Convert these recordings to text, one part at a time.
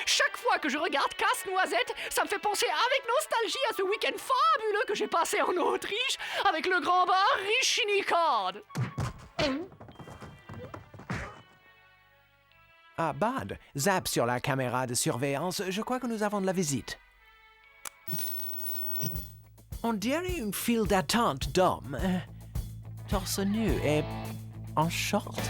Chaque fois que je regarde Casse-Noisette, ça me fait penser avec nostalgie à ce week-end fabuleux que j'ai passé en Autriche avec le grand bar Richinikard. Ah, Bud, zappe sur la caméra de surveillance. Je crois que nous avons de la visite. On dirait une file d'attente d'hommes. Torse nu et en short.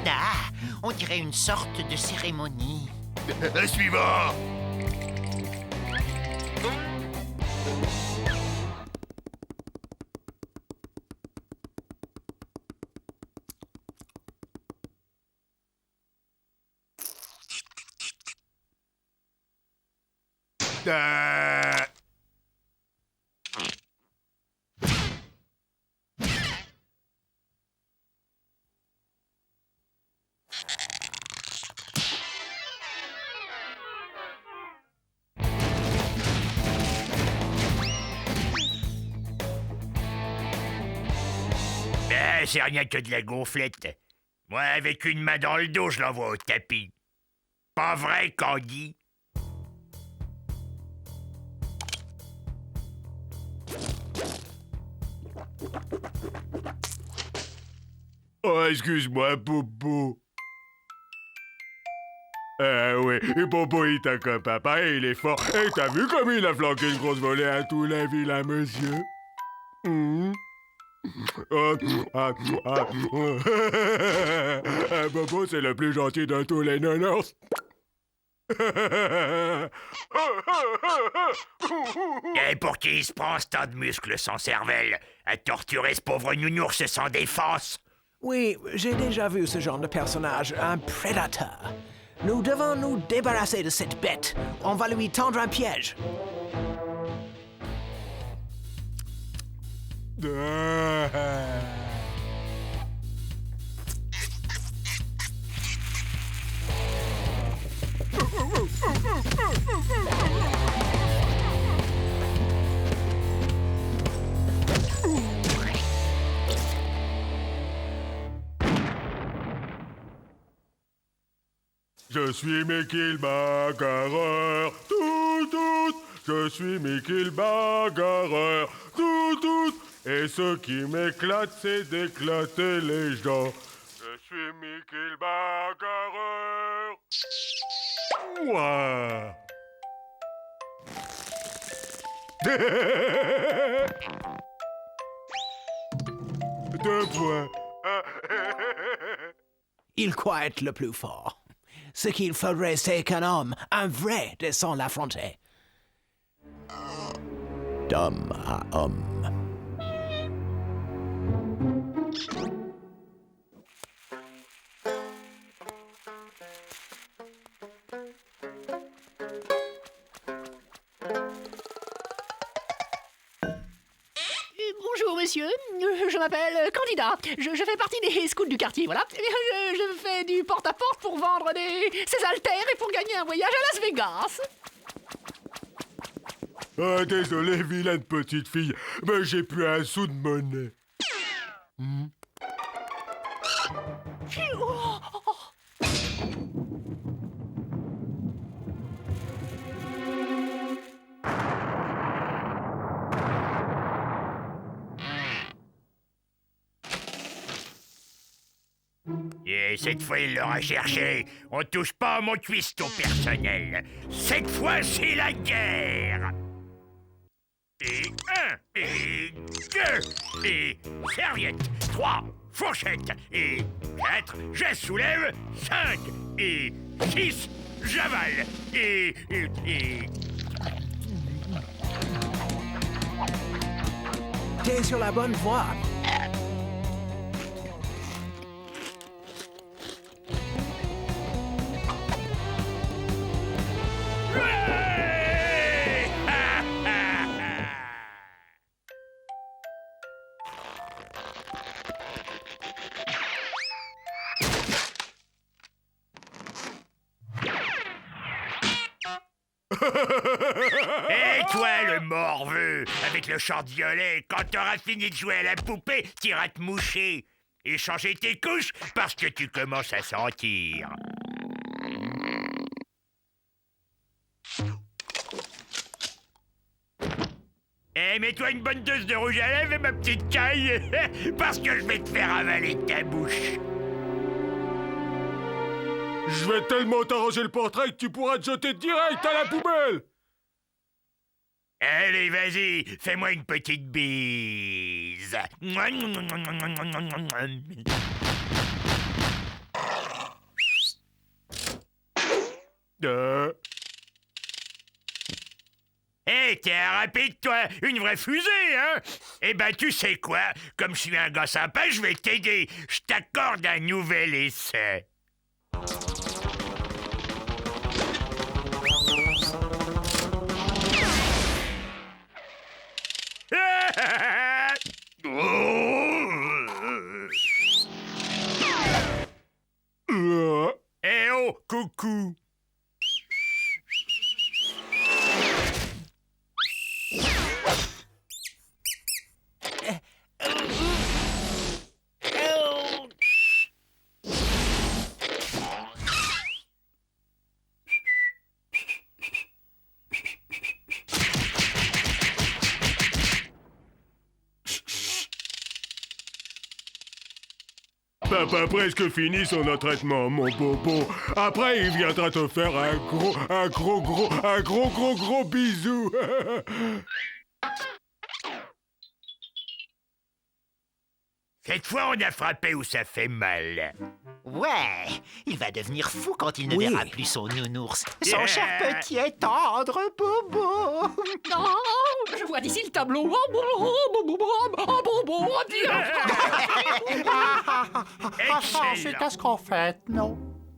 Ah, on dirait une sorte de cérémonie. Suivant. C'est rien que de la gonflette. Moi, avec une main dans le dos, je l'envoie au tapis. Pas vrai, Candy? Oh, excuse-moi, Popo. Oui, et Popo, il est un copain, pareil, il est fort. Et t'as vu comme il a flanqué une grosse volée à tous les vilains monsieur? Popo, c'est le plus gentil de tous les nounours. Et pour qui il se prend ce tas de muscles sans cervelle? À torturer ce pauvre nounours sans défense? Oui, j'ai déjà vu ce genre de personnage, un prédateur. Nous devons nous débarrasser de cette bête. On va lui tendre un piège. Je suis Mickey le bagarreur, tout. Je suis Mickey le bagarreur, tout. Et ce qui m'éclate, c'est d'éclater les gens. Je suis Mickey le bagarreur. Ouah. 2 points. Il croit être le plus fort. Ce qu'il faudrait, c'est qu'un homme, un vrai, descende l'affronter. D'homme à homme. Bonjour monsieur, je m'appelle Candida, je fais partie des scouts du quartier, voilà. Je fais du porte-à-porte pour vendre ces haltères et pour gagner un voyage à Las Vegas. Ah, désolé, vilaine petite fille, mais j'ai plus un sou de monnaie. Et cette fois, il l'aura cherché. On touche pas à mon cuistot personnel. Cette fois, c'est la guerre. Et 1, et 2, et serviette. 3, fourchette. Et 4, je soulève. 5, et 6, j'avale. Et... T'es sur la bonne voie. Et Toi, le morveux, avec le short violet, quand t'auras fini de jouer à la poupée, t'iras te moucher et changer tes couches parce que tu commences à sentir. Eh, mets-toi une bonne dose de rouge à lèvres, ma petite caille, parce que je vais te faire avaler ta bouche. Je vais tellement t'arranger le portrait que tu pourras te jeter direct à la poubelle. Allez, vas-y, fais-moi une petite bise. Hé, t'es un rapide, toi, une vraie fusée, hein? Eh ben, tu sais quoi? Comme je suis un gars sympa, je vais t'aider. Je t'accorde un nouvel essai. Eh oh, coucou. Papa presque fini son entraînement, mon bobo. Après, il viendra te faire un gros bisou. Cette fois, on a frappé où ça fait mal. Ouais, il va devenir fou quand il ne Oui. verra plus son nounours. Son Yeah. cher petit et tendre Bobo. Non, je vois d'ici le tableau. Oh, bon, Excellent. Qu'est-ce qu'on fait, non?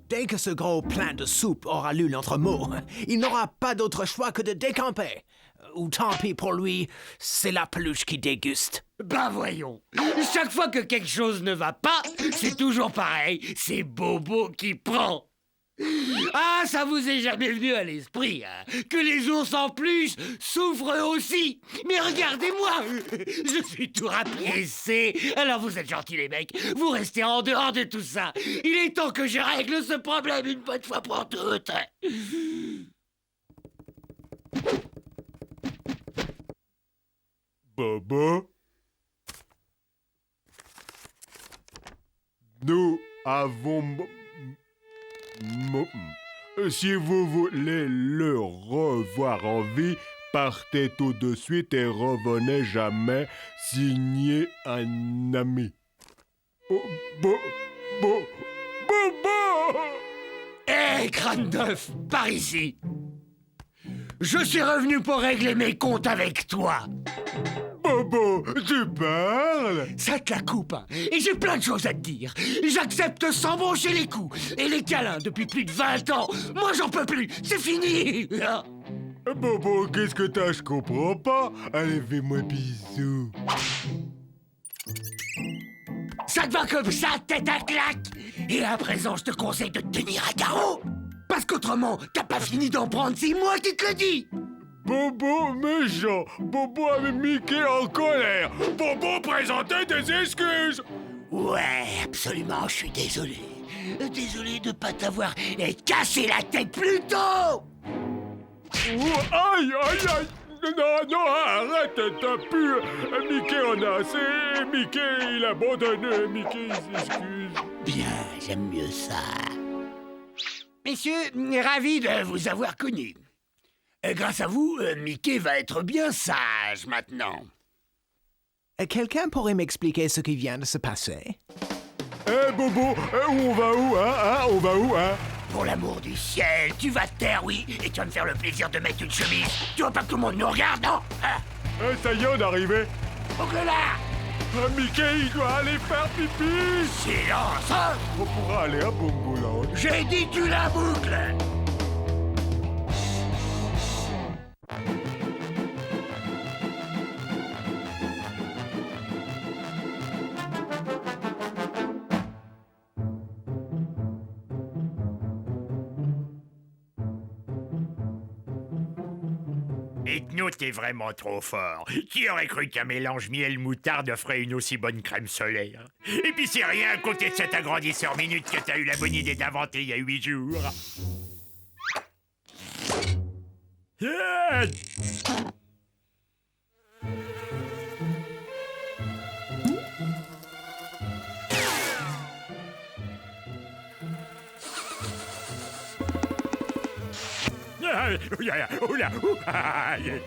Dès que ce gros plein de soupe aura lu notre mot, il n'aura pas d'autre choix que de décamper. Ou tant pis pour lui, c'est la peluche qui déguste. Ben voyons, chaque fois que quelque chose ne va pas, c'est toujours pareil, c'est Bobo qui prend. Ah, ça vous est jamais venu à l'esprit, hein, que les ours en plus souffrent eux aussi. Mais regardez-moi, je suis tout rapiécé. Alors vous êtes gentils les mecs, vous restez en dehors de tout ça. Il est temps que je règle ce problème une bonne fois pour toutes. Bobo, nous avons... Si vous voulez le revoir en vie, partez tout de suite et revenez jamais, signé un ami. Bobo. Hé, crâne d'œuf, par ici. Je suis revenu pour régler mes comptes avec toi. Bobo, tu parles? Ça te la coupe, hein. Et j'ai plein de choses à te dire. J'accepte sans broncher les coups. Et les câlins depuis plus de 20 ans. Moi, j'en peux plus. C'est fini. Bobo, qu'est-ce que t'as? Je comprends pas. Allez, fais-moi bisous. Ça te va comme ça, tête à claque. Et à présent, je te conseille de te tenir à carreau. Parce qu'autrement, t'as pas fini d'en prendre, c'est moi qui te le dis. Bobo méchant. Bobo avec Mickey en colère. Bobo présentait des excuses. Ouais, absolument, je suis désolé. Désolé de pas t'avoir cassé la tête plus tôt. Aïe. Non, arrête, t'as pu. Mickey en a assez. Mickey, il a abandonné. Mickey, il s'excuse. Bien, j'aime mieux ça. Messieurs, ravi de vous avoir connus. Grâce à vous, Mickey va être bien sage maintenant. Quelqu'un pourrait m'expliquer ce qui vient de se passer? Bobo, on va où, hein? On va où, hein? Pour l'amour du ciel, tu vas te taire, oui, et tu vas me faire le plaisir de mettre une chemise. Tu vois pas que tout le monde nous regarde, non? Ça y est, on est arrivé. Donc là, Mickey, il doit aller faire pipi. silence, hein. On pourra aller à Bombo Lounge. J'ai dit tu la boucles. Ethno, t'es vraiment trop fort. Qui aurait cru qu'un mélange miel-moutarde ferait une aussi bonne crème solaire? Et puis c'est rien à côté de cet agrandisseur minute que t'as eu la bonne idée d'inventer il y a 8 jours. Ah! Oula, aïe.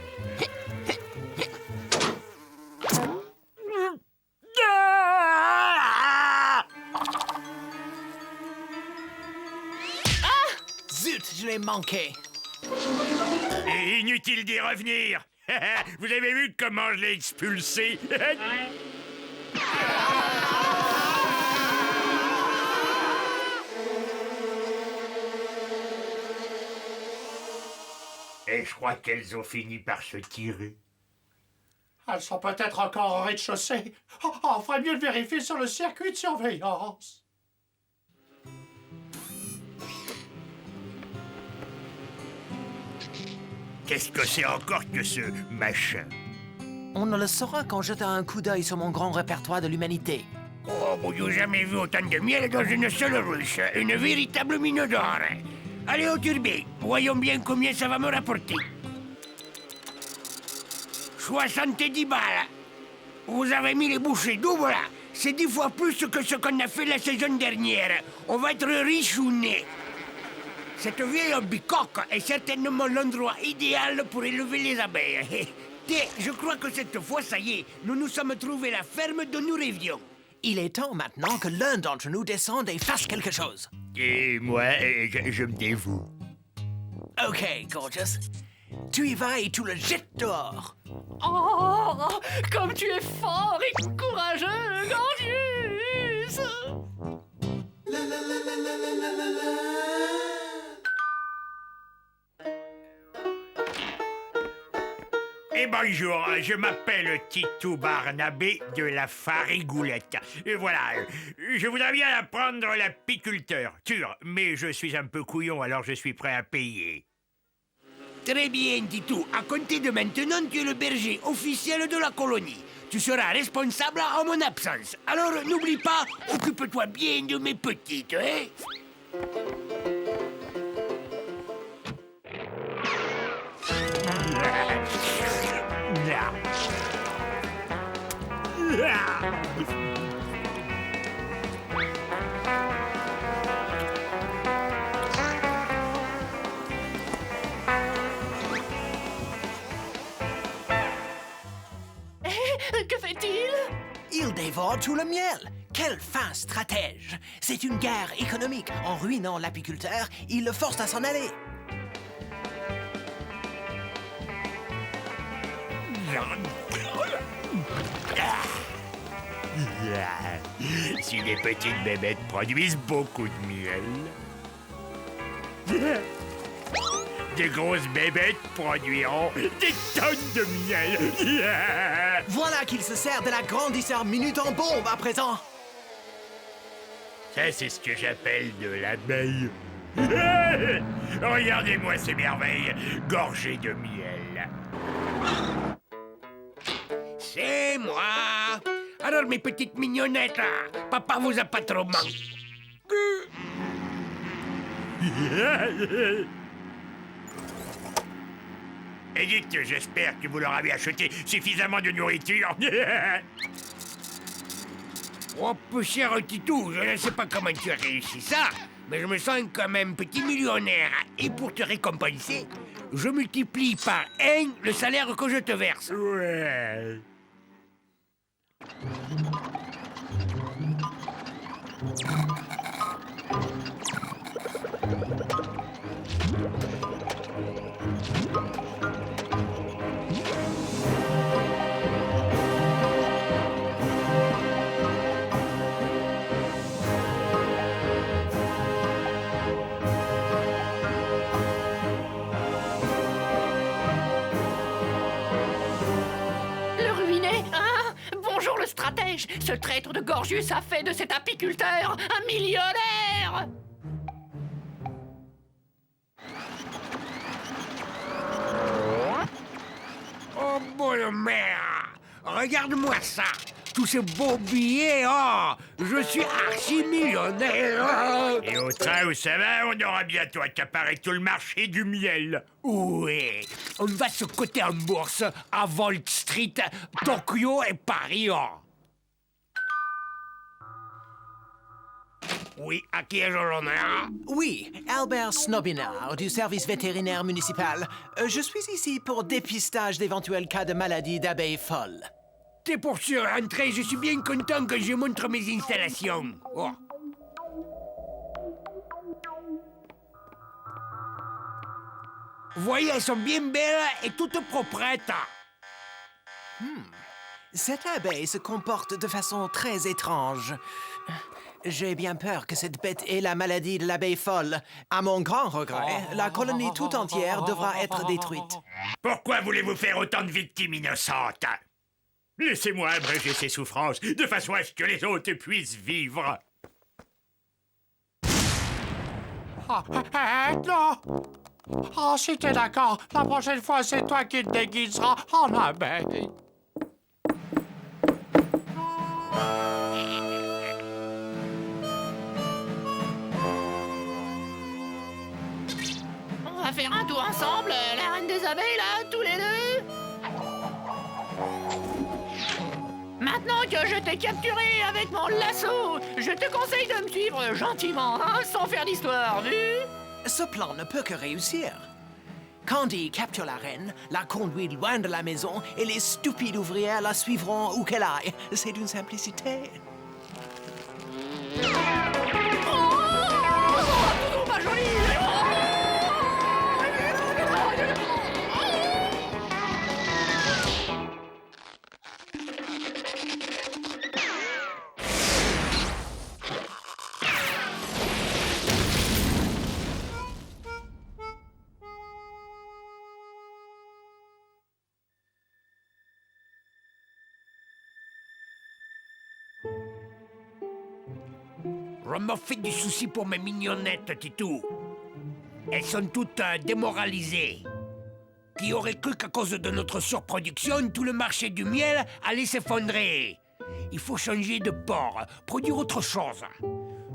Zut, je l'ai manqué. Et inutile d'y revenir. Vous avez vu comment je l'ai expulsé? Et je crois qu'elles ont fini par se tirer. Elles sont peut-être encore au rez-de-chaussée. On ferait mieux de vérifier sur le circuit de surveillance. Qu'est-ce que c'est encore que ce machin? On ne le saura qu'en jetant un coup d'œil sur mon grand répertoire de l'humanité. Oh, vous n'avez jamais vu autant de miel dans une seule ruche. Une véritable mine d'or. Allez au turbé, voyons bien combien ça va me rapporter. 70 balles. Vous avez mis les bouchées doubles là. C'est 10 fois plus que ce qu'on a fait la saison dernière. On va être riche ou né. Cette vieille bicoque est certainement l'endroit idéal pour élever les abeilles. Tiens, je crois que cette fois, ça y est, nous nous sommes trouvés la ferme dont nous rêvions. Il est temps maintenant que l'un d'entre nous descende et fasse quelque chose. Et moi, je me dévoue. Ok, Gorgeous. Tu y vas et tu le jettes dehors. Oh, comme tu es fort et courageux, Gorgius! Et bonjour, je m'appelle Titou Barnabé de la Farigoulette. Et voilà, je voudrais bien apprendre l'apiculteur, sûr, mais je suis un peu couillon, alors je suis prêt à payer. Très bien, Titou. À compter de maintenant, tu es le berger officiel de la colonie. Tu seras responsable en mon absence. Alors, n'oublie pas, occupe-toi bien de mes petites, hein? Que fait-il? Il dévore tout le miel. Quel fin stratège. C'est une guerre économique. En ruinant l'apiculteur, il le force à s'en aller. Si les petites bébêtes produisent beaucoup de miel, des grosses bébêtes produiront des tonnes de miel. Voilà qu'il se sert de la grandisseur minute en bombe à présent. Ça, c'est ce que j'appelle de l'abeille. Regardez-moi ces merveilles, gorgées de miel. C'est moi. Alors, mes petites mignonnettes, là, papa vous a pas trop manqué. Et dites, j'espère que vous leur avez acheté suffisamment de nourriture. Oh, peu cher Titou, je ne sais pas comment tu as réussi ça, mais je me sens quand même petit millionnaire. Et pour te récompenser, je multiplie par 1 le salaire que je te verse. Ouais. Le ruiné, hein? Bonjour le stratège. Ce traître de Gorgius a fait de cet apiculteur un millionnaire. bonne mère! Regarde-moi ça! Tous ces beaux billets, oh! Je suis archi-millionnaire! Et au train où ça va, on aura bientôt accaparé tout le marché du miel. Oui, on va se coter en bourse à Wall Street, Tokyo et Paris, oh! Oui, à qui ai-je l'honneur? Oui, Albert Snobinard, du service vétérinaire municipal. Je suis ici pour dépistage d'éventuels cas de maladie d'abeille folle. C'est pour se rentrer, je suis bien content que je montre mes installations. Oh. Voyez, elles sont bien belles et toutes proprettes. Cette abeille se comporte de façon très étrange. J'ai bien peur que cette bête ait la maladie de l'abeille folle. À mon grand regret, la colonie tout entière devra être détruite. Pourquoi voulez-vous faire autant de victimes innocentes? Laissez-moi abréger ces souffrances, de façon à ce que les autres puissent vivre. Non! Oh, si t'es d'accord, la prochaine fois, c'est toi qui te déguiseras en abeille. On va faire un tour ensemble, la reine des abeilles, là, tous les deux. Maintenant que je t'ai capturé avec mon lasso, je te conseille de me suivre gentiment, hein, sans faire d'histoire, vu? Ce plan ne peut que réussir. Candy capture la reine, la conduit loin de la maison et les stupides ouvrières la suivront où qu'elle aille. C'est d'une simplicité. Oh, pas joli! Je me fais du souci pour mes mignonnettes, Titou. Elles sont toutes démoralisées. Qui aurait cru qu'à cause de notre surproduction, tout le marché du miel allait s'effondrer? Il faut changer de port, produire autre chose.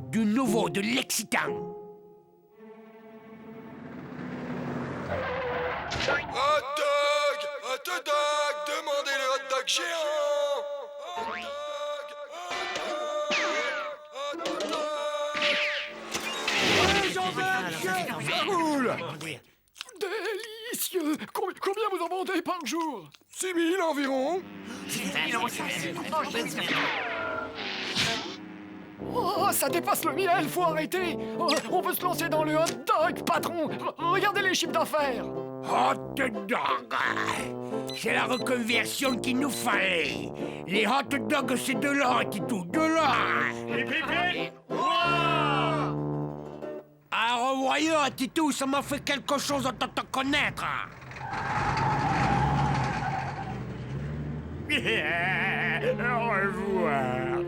Du nouveau, de l'excitant. Hot dog! Hot dog! Demandez le hot dog géant! Hot dog! Hot dog! Hot dog! Délicieux! Combien vous en vendez par jour? 6 000 environ. Oh, ça dépasse le miel, faut arrêter! Oh, on peut se lancer dans le hot dog, patron! Regardez les chiffres d'affaires! Hot dog! C'est la reconversion qu'il nous fallait. Les hot dogs, c'est de l'or, Titou, de l'or! Alors, voyons, Titou, ça m'a fait quelque chose de te connaître. Au revoir.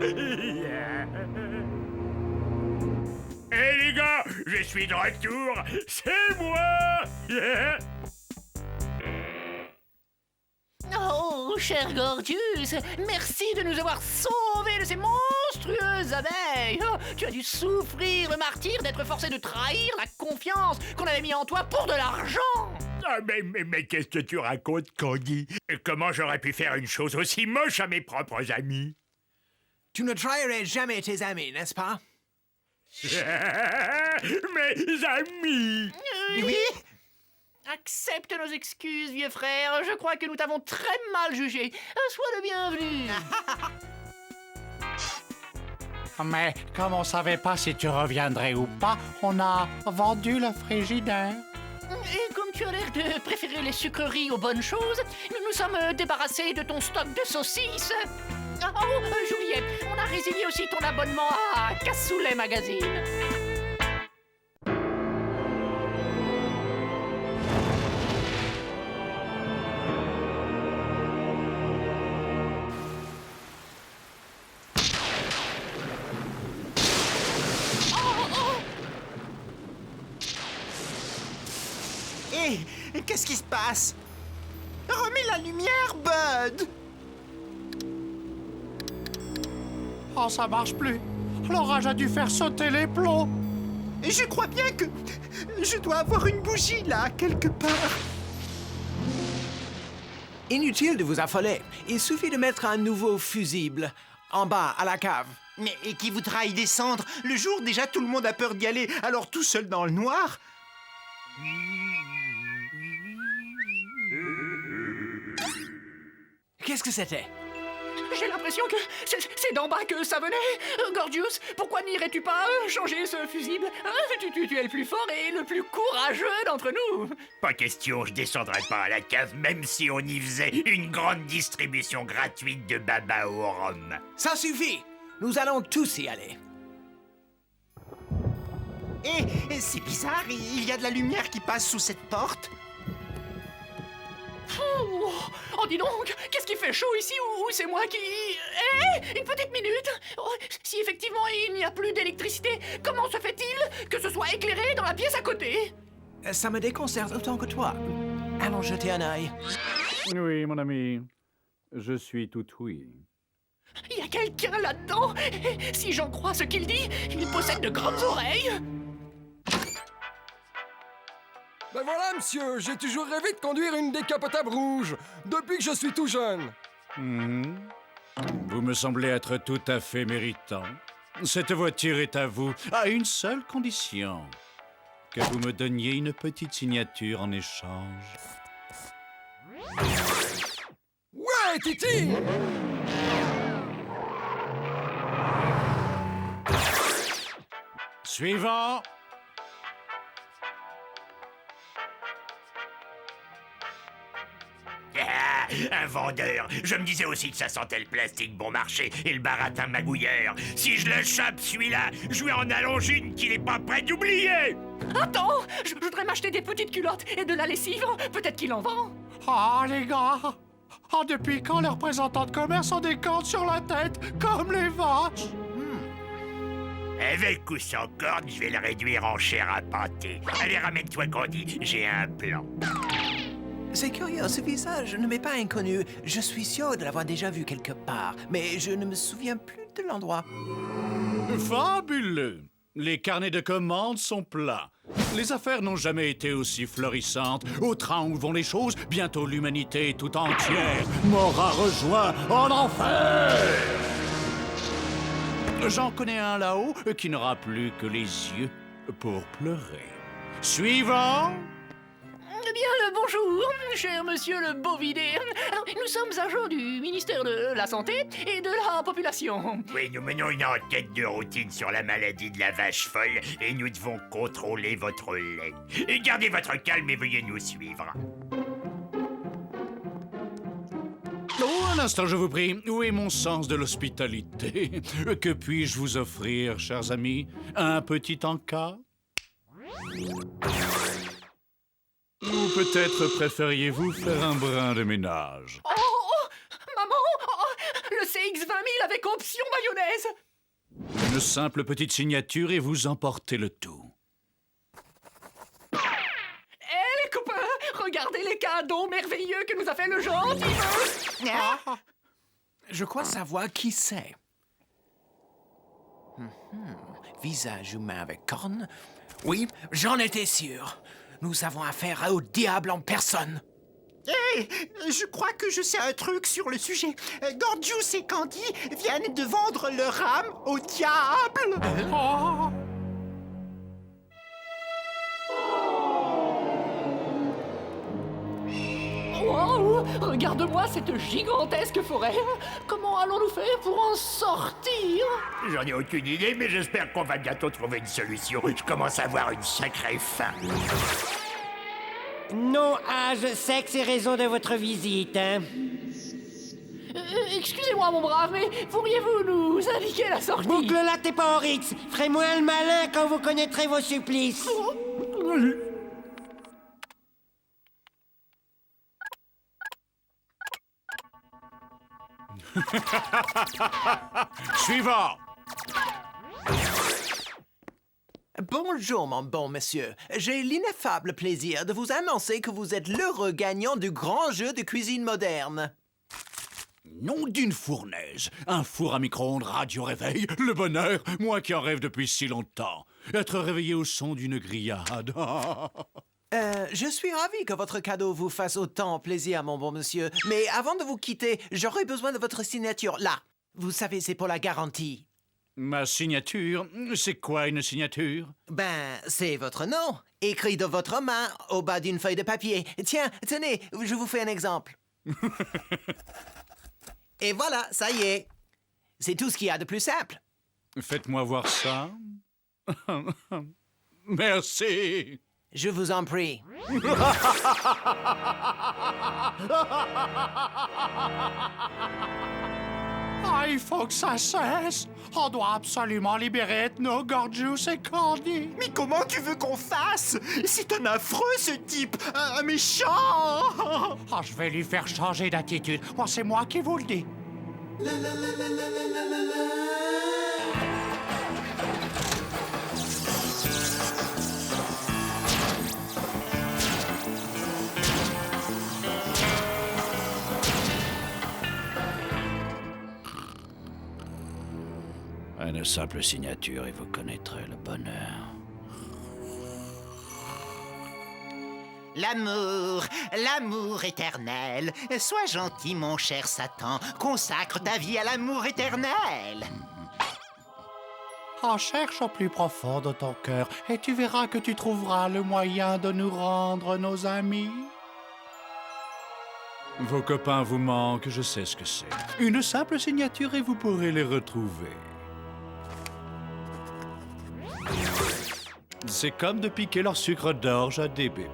Hé les gars, je suis de retour, c'est moi. Oh, cher Gordius, merci de nous avoir sauvés de ces monstrueuses abeilles. Oh, tu as dû souffrir le martyre d'être forcé de trahir la confiance qu'on avait mis en toi pour de l'argent. Ah, mais qu'est-ce que tu racontes, Candy? Comment j'aurais pu faire une chose aussi moche à mes propres amis? Tu ne trahirais jamais tes amis, n'est-ce pas? Mes amis! Oui? Accepte nos excuses, vieux frère. Je crois que nous t'avons très mal jugé. Sois le bienvenu. Mais comme on savait pas si tu reviendrais ou pas, on a vendu le frigidaire. Et comme tu as l'air de préférer les sucreries aux bonnes choses, nous nous sommes débarrassés de ton stock de saucisses. Oh, j'oubliais, on a résilié aussi ton abonnement à Cassoulet Magazine. Hé, qu'est-ce qui se passe? Remets la lumière, Bud! Oh, ça marche plus. L'orage a dû faire sauter les plombs. Et je crois bien que je dois avoir une bougie là, quelque part. Inutile de vous affoler. Il suffit de mettre un nouveau fusible en bas, à la cave. Mais et qui voudra y descendre? Le jour, déjà, tout le monde a peur d'y aller. Alors, tout seul dans le noir? Qu'est-ce que c'était? J'ai l'impression que c'est d'en bas que ça venait. Gorgius, pourquoi n'irais-tu pas changer ce fusible? Tu es le plus fort et le plus courageux d'entre nous. Pas question, je descendrai pas à la cave, même si on y faisait une grande distribution gratuite de baba au rhum. Ça suffit! Nous allons tous y aller. Et c'est bizarre, il y a de la lumière qui passe sous cette porte. Oh, dis donc, qu'est-ce qui fait chaud ici ou c'est moi qui... une petite minute. Oh, si effectivement il n'y a plus d'électricité, comment se fait-il que ce soit éclairé dans la pièce à côté? Ça me déconcerte autant que toi. Allons jeter un œil. Oui, mon ami. Je suis tout oui. Il y a quelqu'un là-dedans. Si j'en crois ce qu'il dit, il possède de grandes oreilles. Ben voilà, monsieur, j'ai toujours rêvé de conduire une décapotable rouge, depuis que je suis tout jeune. Vous me semblez être tout à fait méritant. Cette voiture est à vous, à une seule condition. Que vous me donniez une petite signature en échange. Ouais, Titi! Suivant. Un vendeur. Je me disais aussi que ça sentait le plastique bon marché et le baratin magouilleur. Si je le chope, celui-là, je lui en allonge une qu'il est pas prêt d'oublier. Attends, je voudrais m'acheter des petites culottes et de la lessive. Peut-être qu'il en vend. Ah, les gars! Oh, depuis quand les représentants de commerce ont des cordes sur la tête, comme les vaches? Avec ou sans corde, je vais le réduire en chair à pâté. Allez, ramène-toi, Candy, j'ai un plan. C'est curieux, ce visage ne m'est pas inconnu. Je suis sûr de l'avoir déjà vu quelque part, mais je ne me souviens plus de l'endroit. Fabuleux. Les carnets de commandes sont pleins. Les affaires n'ont jamais été aussi florissantes. Au train où vont les choses, bientôt l'humanité tout entière m'aura rejoint en enfer. J'en connais un là-haut qui n'aura plus que les yeux pour pleurer. Suivant. Eh bien, le bonjour, cher monsieur le Bovidé. Nous sommes agents du ministère de la Santé et de la Population. Oui, nous menons une enquête de routine sur la maladie de la vache folle et nous devons contrôler votre lait. Et gardez votre calme et veuillez nous suivre. Oh, un instant, je vous prie. Où est mon sens de l'hospitalité? Que puis-je vous offrir, chers amis? Un petit encas? Ou peut-être préfériez-vous faire un brin de ménage? Oh, maman, le CX-20 000 avec option mayonnaise. Une simple petite signature et vous emportez le tout. Eh, les copains, regardez les cadeaux merveilleux que nous a fait le gentil monsieur. Je crois savoir qui c'est. Visage humain avec cornes? Oui, j'en étais sûr. Nous avons affaire au diable en personne. Hé, je crois que je sais un truc sur le sujet. Gorgius et Candy viennent de vendre leur âme au diable. Oh. Wow, regarde-moi cette gigantesque forêt. Comment allons-nous faire pour en sortir? J'en ai aucune idée, mais j'espère qu'on va bientôt trouver une solution. Je commence à avoir une sacrée faim. Nom, âge, sexe et raison de votre visite, hein? Excusez-moi, mon brave, mais pourriez-vous nous indiquer la sortie? Boucle la t'es pas Oryx. Ferez-moi le malin quand vous connaîtrez vos supplices. Suivant. Bonjour, mon bon monsieur. J'ai l'ineffable plaisir de vous annoncer que vous êtes l'heureux gagnant du grand jeu de cuisine moderne. Nom d'une fournaise. Un four à micro-ondes radio-réveil. Le bonheur, moi qui en rêve depuis si longtemps. Être réveillé au son d'une grillade. Je suis ravi que votre cadeau vous fasse autant plaisir, mon bon monsieur. Mais avant de vous quitter, j'aurais besoin de votre signature. Là, vous savez, c'est pour la garantie. Ma signature? C'est quoi une signature? Ben, c'est votre nom, écrit de votre main au bas d'une feuille de papier. Tiens, tenez, je vous fais un exemple. Et voilà, ça y est. C'est tout ce qu'il y a de plus simple. Faites-moi voir ça. Merci. Je vous en prie. Ah, il faut que ça cesse. On doit absolument libérer Ethno, Gorgeous et Candy. Mais comment tu veux qu'on fasse? C'est un affreux, ce type. Un méchant. Ah, je vais lui faire changer d'attitude. Oh, c'est moi qui vous le dis. Une simple signature et vous connaîtrez le bonheur. L'amour, l'amour éternel. Sois gentil, mon cher Satan. Consacre ta vie à l'amour éternel. Oh, cherche au plus profond de ton cœur et tu verras que tu trouveras le moyen de nous rendre nos amis. Vos copains vous manquent, je sais ce que c'est. Une simple signature et vous pourrez les retrouver. C'est comme de piquer leur sucre d'orge à des bébés.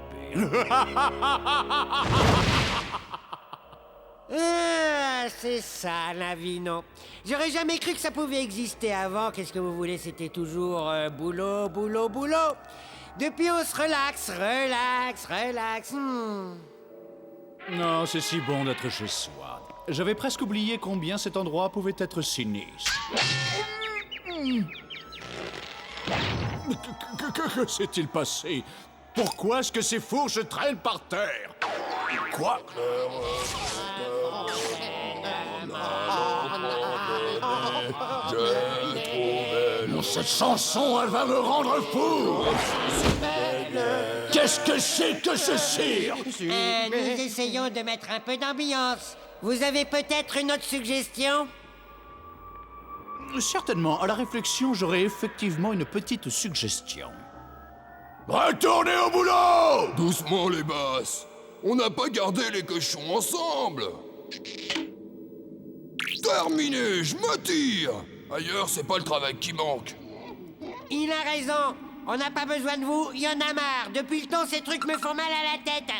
Ah, c'est ça, la vie, non. J'aurais jamais cru que ça pouvait exister avant. Qu'est-ce que vous voulez? C'était toujours boulot, boulot, boulot. Depuis, on se relaxe, relaxe. Non, c'est si bon d'être chez soi. J'avais presque oublié combien cet endroit pouvait être sinistre. Que s'est-il passé? Pourquoi est-ce que ces fourches traînent par terre? Quoi? Cette chanson, elle va me rendre fou! Qu'est-ce que c'est que ce cirque? Nous essayons de mettre un peu d'ambiance. Vous avez peut-être une autre suggestion? Certainement, à la réflexion, j'aurais effectivement une petite suggestion. Retournez au boulot! Doucement, les basses. On n'a pas gardé les cochons ensemble. Terminé, je me tire. Ailleurs, c'est pas le travail qui manque. Il a raison. On n'a pas besoin de vous. Il y en a marre. Depuis le temps, ces trucs me font mal à la tête.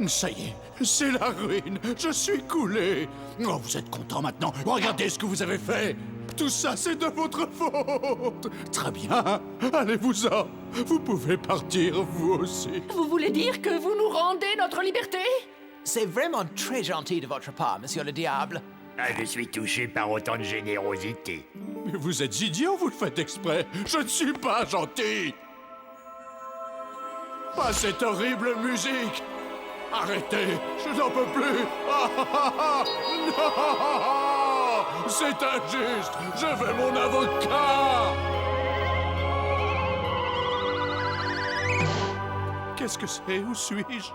Ça y est, c'est la ruine. Je suis coulé. Oh, vous êtes content maintenant. Regardez ce que vous avez fait. Tout ça, c'est de votre faute. Très bien. Allez-vous-en. Vous pouvez partir, vous aussi. Vous voulez dire que vous nous rendez notre liberté? C'est vraiment très gentil de votre part, monsieur le diable. Ah, je suis touché par autant de générosité. Mais vous êtes idiot, vous le faites exprès. Je ne suis pas gentil. Pas cette horrible musique. Arrêtez, je n'en peux plus. Non! C'est injuste. Je veux mon avocat. Qu'est-ce que c'est? Où suis-je?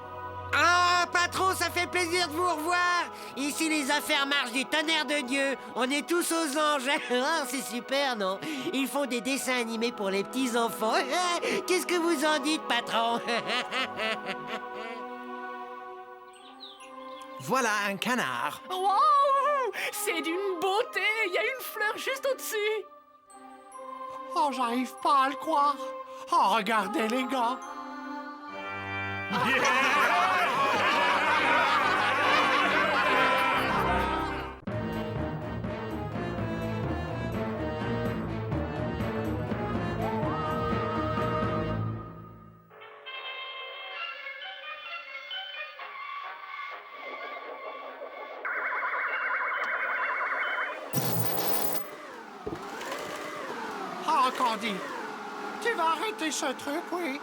Ah, patron, ça fait plaisir de vous revoir. Ici, les affaires marchent du tonnerre de Dieu. On est tous aux anges. Ah, c'est super, non? Ils font des dessins animés pour les petits-enfants. Qu'est-ce que vous en dites, patron? Voilà un canard. Waouh! C'est d'une beauté! Il y a une fleur juste au-dessus! Oh, j'arrive pas à le croire. Oh, regardez, les gars. Candy. Tu vas arrêter ce truc, oui.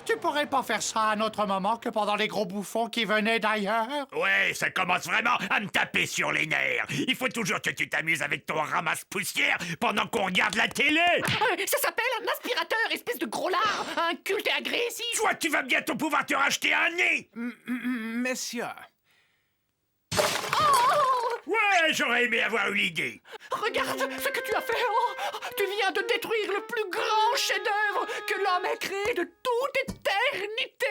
Tu pourrais pas faire ça à un autre moment que pendant les gros bouffons qui venaient d'ailleurs? Ouais, ça commence vraiment à me taper sur les nerfs. Il faut toujours que tu t'amuses avec ton ramasse-poussière pendant qu'on regarde la télé. Ça s'appelle un aspirateur, espèce de gros lard, un culte et agressif. Toi, tu vas bientôt pouvoir te racheter un nez. Messieurs, Ouais, j'aurais aimé avoir eu l'idée. Regarde ce que tu as fait. Oh, tu viens de détruire le plus grand chef-d'œuvre que l'homme ait créé de toute éternité.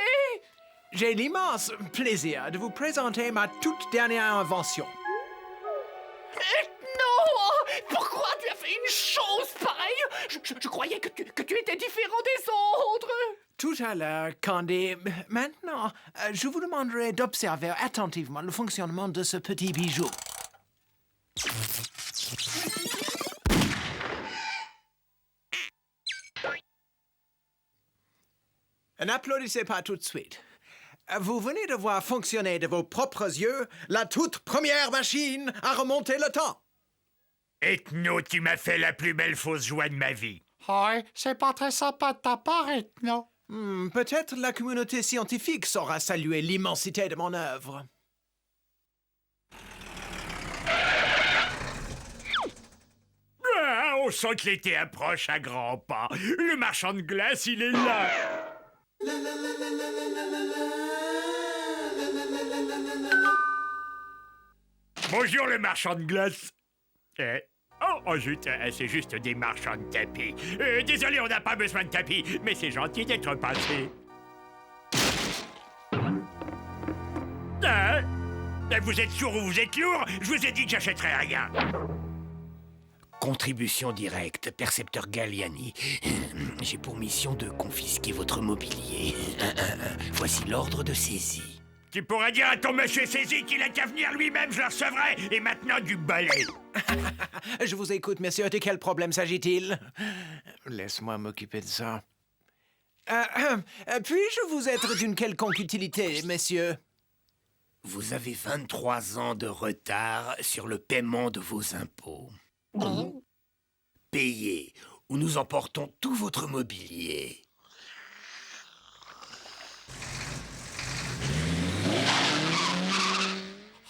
j'ai l'immense plaisir de vous présenter ma toute dernière invention. Non! Pourquoi tu as fait une chose pareille? Je croyais que tu étais différent des autres. Tout à l'heure, Candy. Maintenant, je vous demanderai d'observer attentivement le fonctionnement de ce petit bijou. N'applaudissez pas tout de suite. Vous venez de voir fonctionner de vos propres yeux la toute première machine à remonter le temps. Ethno, tu m'as fait la plus belle fausse joie de ma vie. Ouais, c'est pas très sympa de ta part, Ethno. Peut-être la communauté scientifique saura saluer l'immensité de mon œuvre. Ah, on sent que l'été approche à grands pas. Le marchand de glace, il est là. Bonjour, le marchand de glace. Zut, c'est juste des marchands de tapis. Désolé, on n'a pas besoin de tapis, mais c'est gentil d'être passé. Vous êtes sourd ou vous êtes lourd? Je vous ai dit que j'achèterais rien. Contribution directe, percepteur Galliani. J'ai pour mission de confisquer votre mobilier. Voici l'ordre de saisie. Tu pourras dire à ton monsieur saisi qu'il a qu'à venir lui-même, je le recevrai. Et maintenant, du balai. Je vous écoute, messieurs. De quel problème s'agit-il? Laisse-moi m'occuper de ça. Puis-je vous être d'une quelconque utilité, messieurs? Vous avez 23 ans de retard sur le paiement de vos impôts. Payez, ou nous emportons tout votre mobilier.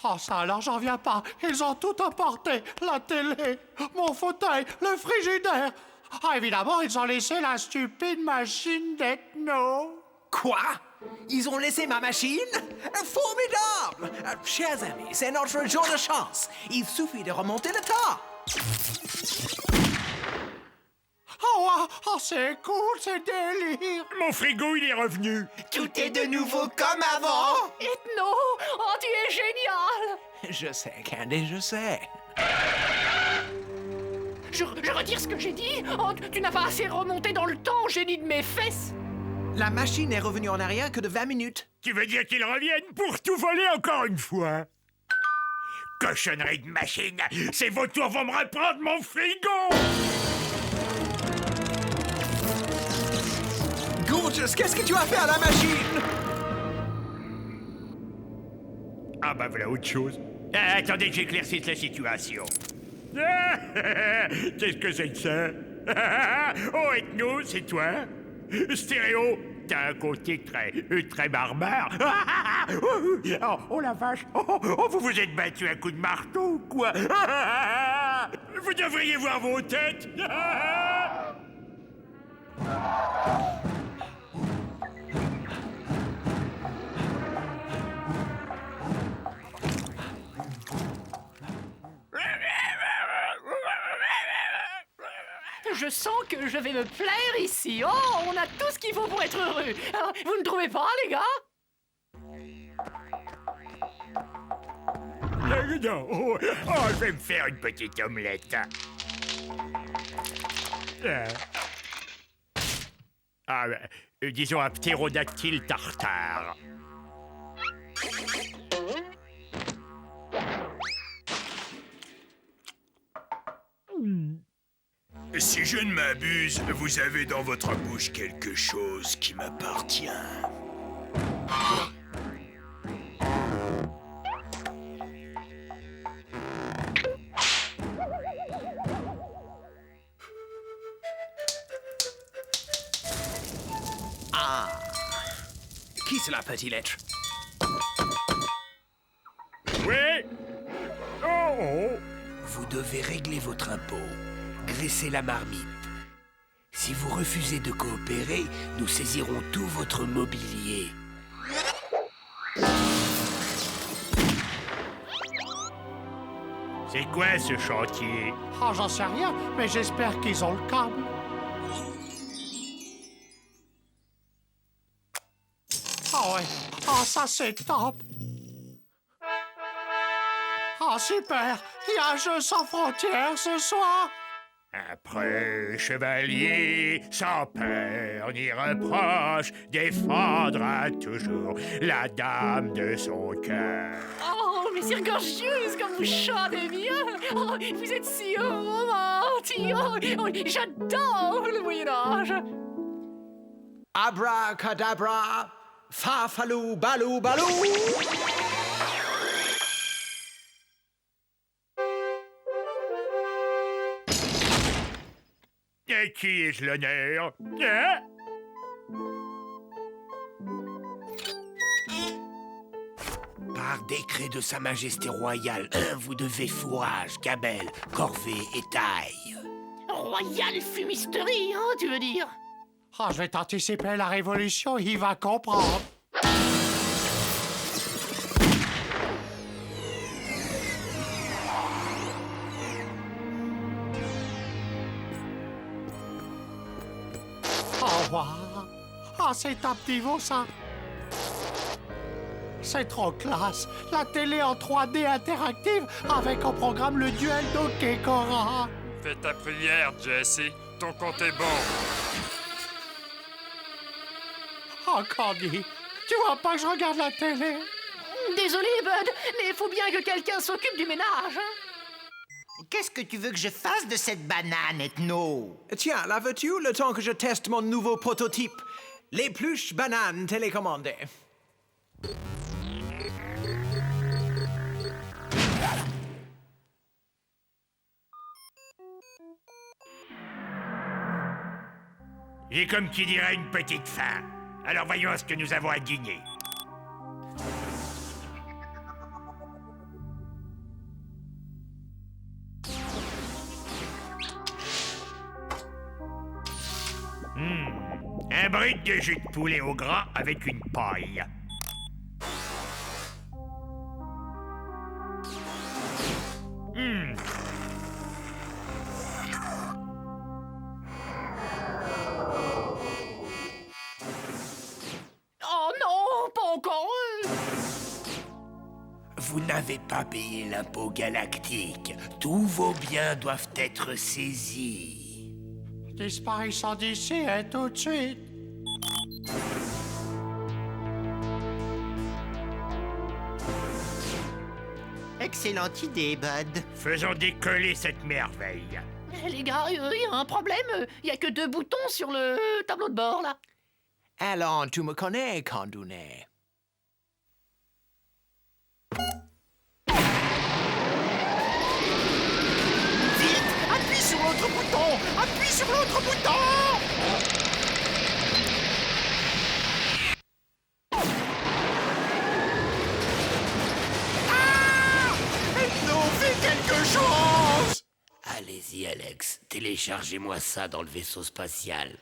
Oh, ça alors, j'en viens pas. Ils ont tout emporté. La télé, mon fauteuil, le frigidaire. Ah, évidemment, ils ont laissé la stupide machine d'Ethno. Quoi? Ils ont laissé ma machine? Formidable! Chers amis, c'est notre jour de chance. Il suffit de remonter le temps. Oh, c'est cool, c'est délire. Mon frigo, il est revenu. Tout est de nouveau comme avant. Ethno, oh, tu es génial. Je sais, Candy, je sais. Je retire ce que j'ai dit. Oh, tu n'as pas assez remonté dans le temps, génie de mes fesses. La machine est revenue en arrière que de 20 minutes. Tu veux dire qu'ils reviennent pour tout voler encore une fois? Cochonnerie de machine. Ces vautours vont me reprendre mon frigo. Gorgeous, qu'est-ce que tu as fait à la machine? Ah bah voilà autre chose. Attendez que j'éclaircisse la situation. Qu'est-ce que c'est que ça? Oh, Ethno, c'est toi? Stéréo, t'as un côté très barbare. Oh la vache. Vous vous êtes battu à coups de marteau ou quoi? Vous devriez voir vos têtes. Je sens que je vais me plaire ici. Oh, on a tout ce qu'il faut pour être heureux. Vous ne trouvez pas, les gars? Non. Je vais me faire une petite omelette. Disons un ptérodactyle tartare. Si je ne m'abuse, vous avez dans votre bouche quelque chose qui m'appartient. Qui cela peut-il être? Oui. Oh. Vous devez régler votre impôt, graisser la marmite. Si vous refusez de coopérer, nous saisirons tout votre mobilier. C'est quoi ce chantier? Oh, j'en sais rien, mais j'espère qu'ils ont le câble. Ah ouais, ah ça c'est top. Ah super, il y a un jeu sans frontières ce soir. Après, chevalier, sans peur ni reproche, défendra toujours la dame de son cœur. Oh, mais c'est gorgeuse comme vous chantez bien. Oh, vous êtes si romantique. Oh, j'adore le Moyen-Âge. Abracadabra, fa-falou, balou, balou. Et qui ai-je l'honneur? Hein? Par décret de Sa Majesté royale, vous devez fourrage, gabelle, corvée et taille. Royale fumisterie, hein, tu veux dire? Ah, je vais t'anticiper la révolution, il va comprendre. Oh, wow. Ah, c'est top niveau, ça. C'est trop classe. La télé en 3D interactive avec en programme le duel Donkey Kong. Fais ta prière, Jesse. Ton compte est bon. Oh, Candy, tu vois pas que je regarde la télé? Désolé, Bud, mais il faut bien que quelqu'un s'occupe du ménage. Hein? Qu'est-ce que tu veux que je fasse de cette banane, Ethno? Tiens, la veux-tu le temps que je teste mon nouveau prototype? L'épluche banane télécommandée. J'ai comme qui dirait une petite faim. Alors voyons ce que nous avons à dîner. Un bride de jus de poulet au gras avec une paille. Oh non, pas encore eux. Vous n'avez pas payé l'impôt galactique. Tous vos biens doivent être saisis. Disparition d'ici, hein, tout de suite. Excellente idée, Bud. Faisons décoller cette merveille. Les gars, il y a un problème. Il y a que 2 boutons sur le tableau de bord, là. Alors, tu me connais, Candounet. Vite, appuie sur l'autre bouton. Appuie sur l'autre bouton. Ethno, fais quelque chose. Allez-y, Alex. Téléchargez-moi ça dans le vaisseau spatial.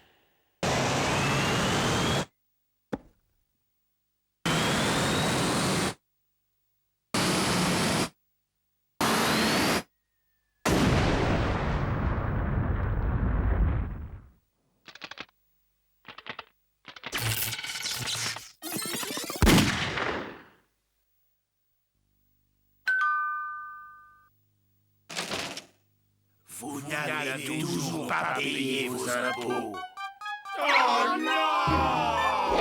Vous n'avez toujours pas payé vos impôts. Oh non!